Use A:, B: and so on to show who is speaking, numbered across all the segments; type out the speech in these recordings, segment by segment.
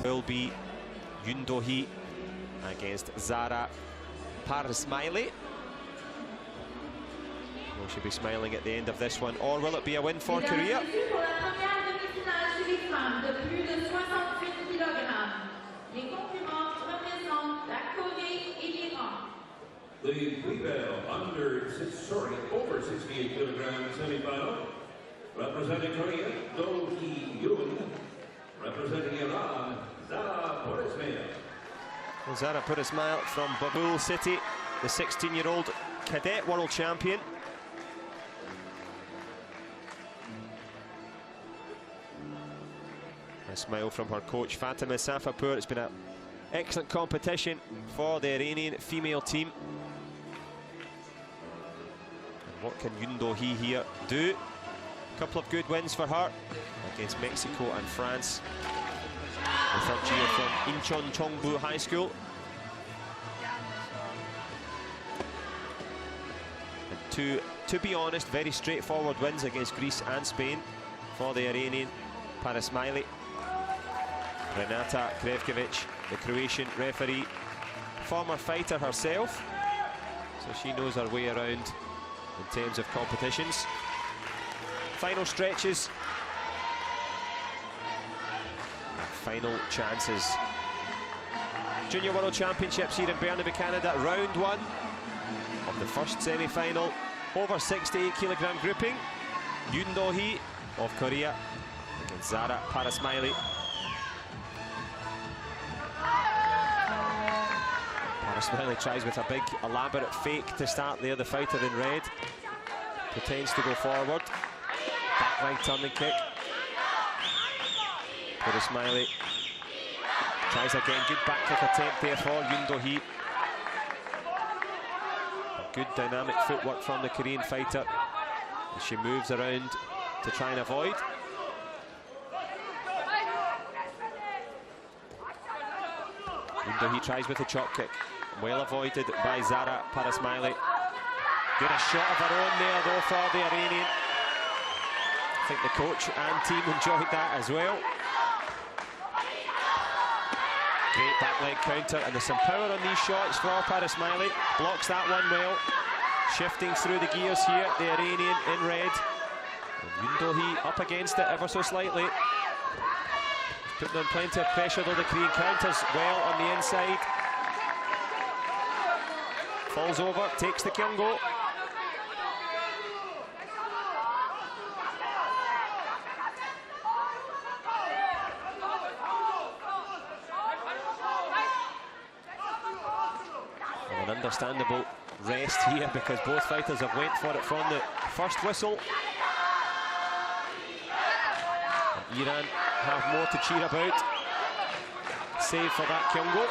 A: will be Do-Hee against Zahra Ismaili. Will she be smiling at the end of this one, or will it be a win for Korea?
B: The female over 68 kilogram semi-final, representing Korea, Do-Hee, representing Iran, Zahra
A: Well, Zahra Ismaili from Babul City, the 16-year-old cadet world champion. A smile from her coach Fatima Safapur. It's been an excellent competition for the Iranian female team. And what can Do-Hee here do? A couple of good wins for her against Mexico and France. The third year from Incheon Chongbu High School. And two, to be honest, very straightforward wins against Greece and Spain for the Iranian Ismaili. Renata Krevkovic, the Croatian referee, former fighter herself, so she knows her way around in terms of competitions. Final stretches, final chances. Junior World Championships here in Burnaby, Canada, round one of the first semi-final, over 68 kilogram grouping. Do-Hee of Korea against Zahra Ismaili. Ismaili tries with a big elaborate fake to start there, the fighter in red. Pretends to go forward. Back leg turning kick. But Ismaili tries again, good back kick attempt there for Do-Hee. Good dynamic footwork from the Korean fighter as she moves around to try and avoid. Do-Hee tries with a chop kick. Well avoided by Zahra Ismaili. Good a shot of her own there though for the Iranian. I think the coach and team enjoyed that as well. Great back leg counter, and there's some power on these shots for Ismaili. Blocks that one well. Shifting through the gears here, the Iranian in red. And Do-Hee up against it ever so slightly. Putting on plenty of pressure though, the Korean counters well on the inside. Falls over, takes the kyungo. An understandable rest here because both fighters have went for it from the first whistle. And Iran have more to cheer about. Save for that kyungo.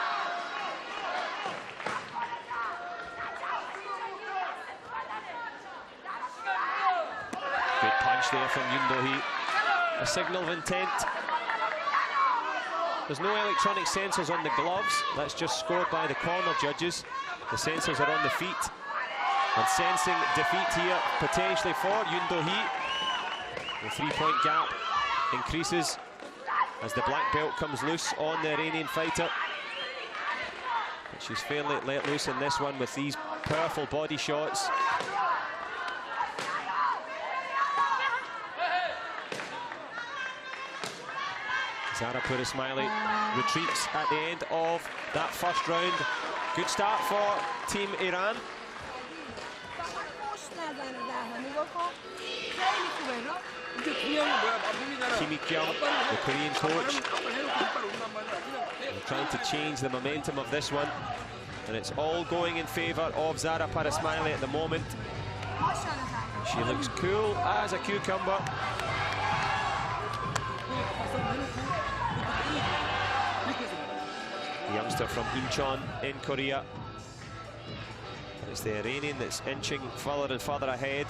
A: Good punch there from Do-Hee. A signal of intent. There's no electronic sensors on the gloves. That's just scored by the corner judges. The sensors are on the feet. And sensing defeat here potentially for Do-Hee. The 3-point gap increases as the black belt comes loose on the Iranian fighter. But she's fairly let loose in this one with these powerful body shots. Zahra Ismaili retreats at the end of that first round. Good start for Team Iran. Kyoung, the Korean coach, trying to change the momentum of this one, and it's all going in favour of Zahra Ismaili at the moment. She looks cool as a cucumber. The youngster from Incheon in Korea. And it's the Iranian that's inching further and further ahead.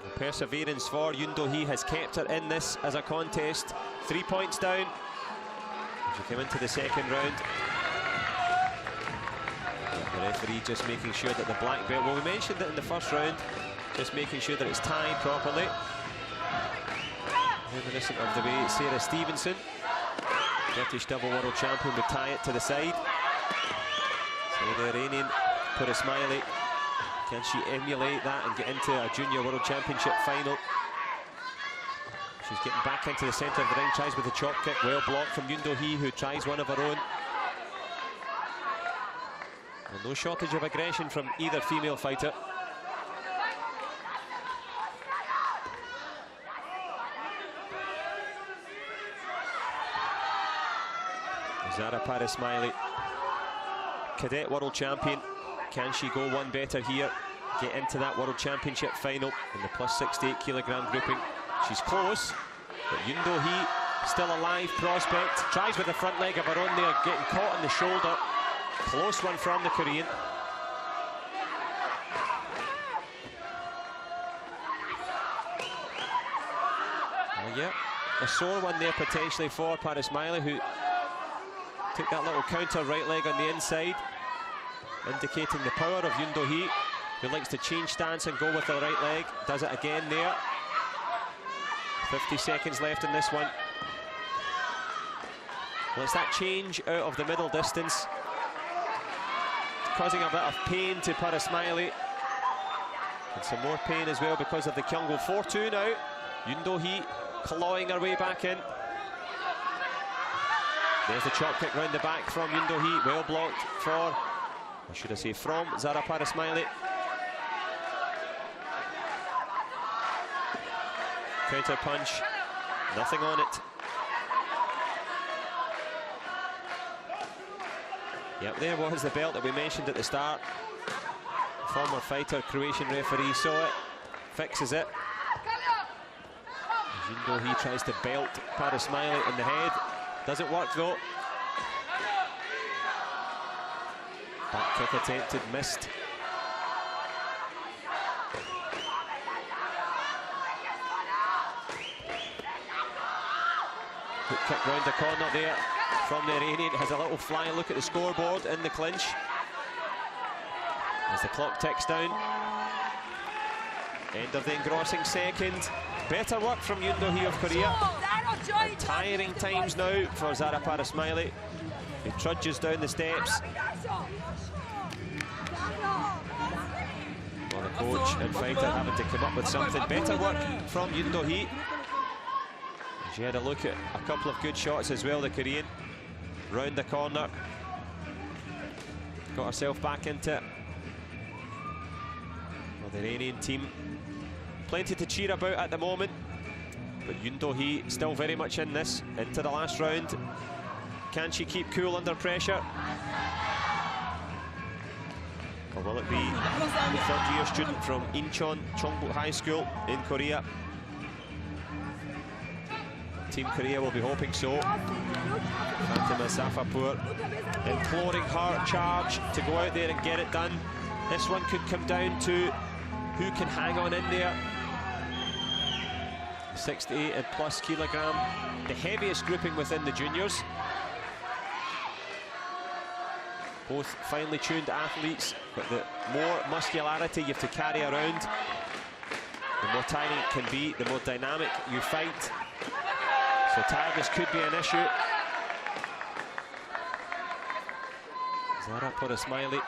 A: The perseverance for Do-Hee has kept her in this as a contest. 3 points down As we come into the second round, the referee just making sure that the black belt, well, we mentioned it in the first round, just making sure that it's tied properly. Reminiscent of the way Sarah Stevenson, British double world champion, would tie it to the side. So the Iranian Isma'ili, can she emulate that and get into a junior world championship final? She's getting back into the centre of the ring, tries with a chop kick, well blocked from Do-Hee, who tries one of her own. And no shortage of aggression from either female fighter. Zahra Isma'ili, cadet world champion. Can she go one better here? Get into that world championship final in the plus 68 kilogram grouping. She's close, but Do-Hee, still a live prospect. Tries with the front leg of her own there, getting caught on the shoulder. Close one from the Korean. Oh yeah, a sore one there potentially for Isma'ili, who took that little counter right leg on the inside, indicating the power of Do-Hee, who likes to change stance and go with the right leg. Does it again there. 50 seconds left in this one. Well, it's that change out of the middle distance, causing a bit of pain to Isma'ili, and some more pain as well because of the Kyungo. 4-2 now. Do-Hee clawing her way back in. There's the chop kick round the back from Do-Hee, well blocked for, or should I say from, Zahra Isma'ili. Counter punch, nothing on it. Yep, there was the belt that we mentioned at the start. Former fighter, Croatian referee saw it, fixes it. Do-Hee tries to belt Isma'ili in the head. Doesn't work though. Back kick attempted, missed. Hook kick round the corner there from the Iranian. Has a little flying look at the scoreboard in the clinch as the clock ticks down. End of the engrossing second. Better work from Do-Hee of Korea. And tiring times now for Zahra Isma'ili, who trudges down the steps. Well, the coach and fighter having to come up with something. Better work from Do-Hee. She had a look at a couple of good shots as well, the Korean. Round the corner. Got herself back into it. Well, the Iranian team, plenty to cheer about at the moment. But Do-Hee still very much in this, into the last round. Can she keep cool under pressure? Or will it be the third-year student from Incheon Chongbuk High School in Korea? Team Korea will be hoping so. Fatima Safapur imploring her charge to go out there and get it done. This one could come down to who can hang on in there. 68 and plus kilogram, the heaviest grouping within the juniors. Both finely tuned athletes, but the more muscularity you have to carry around, the more tiring it can be, the more dynamic you fight. So tiredness could be an issue. Zahra Isma'ili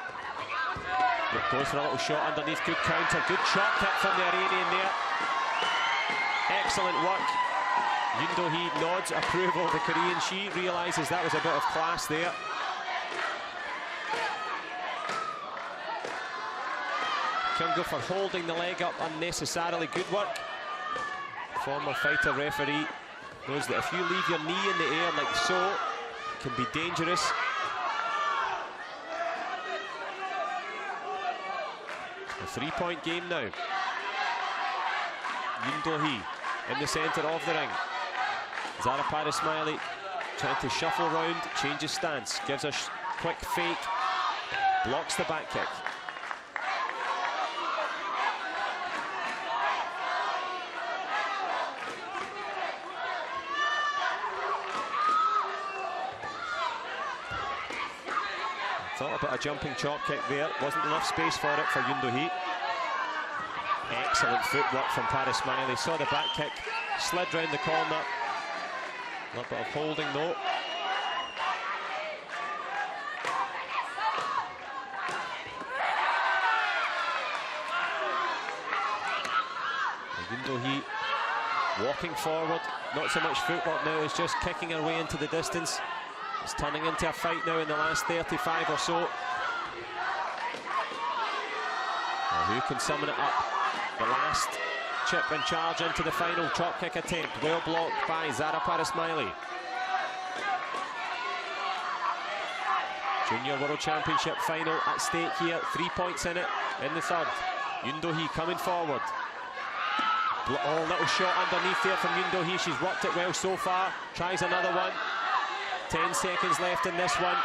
A: goes for a little shot underneath, good counter, good chop kick from the Iranian there. Excellent work. Do-Hee nods approval of the Korean. She realises that was a bit of class there. Kyungo for holding the leg up unnecessarily. Good work. Former fighter referee knows that if you leave your knee in the air like so, it can be dangerous. A three-point game now. Do-Hee in the centre of the ring. Zahra Isma'ili trying to shuffle round, changes stance, gives a quick fake, blocks the back kick. Thought about a jumping chop kick there. Wasn't enough space for it for Do-Hee. Excellent footwork from Ismaili. Saw the back kick, slid round the corner. A little bit of holding though. Do-Hee walking forward. Not so much footwork now, it's just kicking her way into the distance. It's turning into a fight now in the last 35 or so. Now who can summon it up? The last chip and charge into the final chop kick attempt. Well blocked by Zahra Ismaili. Junior World Championship final at stake here. 3 points in it in the third. Do-Hee coming forward. Oh, little shot underneath there from Do-Hee. She's worked it well so far. Tries another one. 10 seconds left in this one.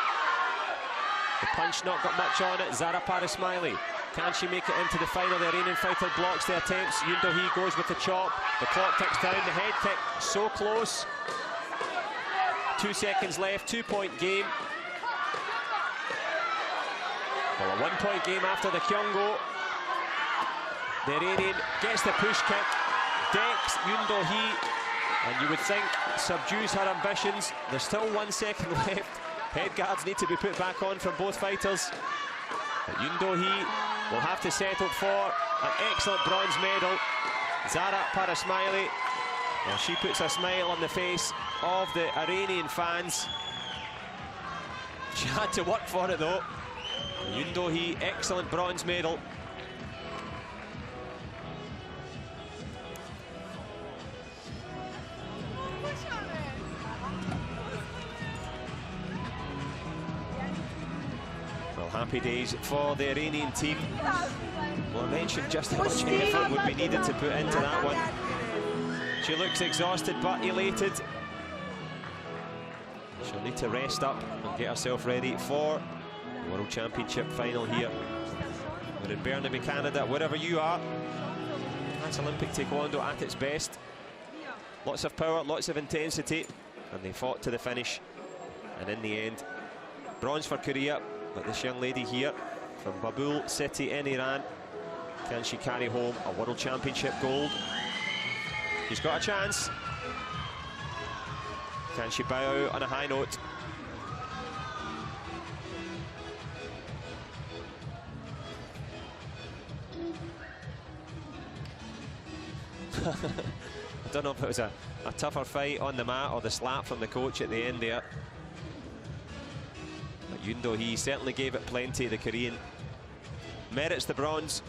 A: The punch not got much on it. Zahra Ismaili. Can she make it into the final? The Iranian fighter blocks the attempts. Do-Hee goes with the chop. The clock ticks down. The head kick so close. 2 seconds left. 2-point game. Well, a 1-point game after the Kyungo. The Iranian gets the push kick. Decks Do-Hee, and you would think subdues her ambitions. There's still 1 second left. Head guards need to be put back on from both fighters. But Do-Hee will have to settle for an excellent bronze medal. Zahra Ismaili, well, she puts a smile on the face of the Iranian fans. She had to work for it though. Do-Hee, excellent bronze medal. Happy days for the Iranian team. Well, I mentioned just how much effort would be needed to put into that one. She looks exhausted but elated. She'll need to rest up and get herself ready for the World Championship final here. We're in Burnaby, Canada. Wherever you are, that's Olympic Taekwondo at its best. Lots of power, lots of intensity, and they fought to the finish. And in the end, bronze for Korea. But this young lady here from Babul City in Iran, can she carry home a World Championship gold? She's got a chance. Can she bow out on a high note? I don't know if it was a tougher fight on the mat or the slap from the coach at the end there. Do-Hee certainly gave it plenty. The Korean merits the bronze.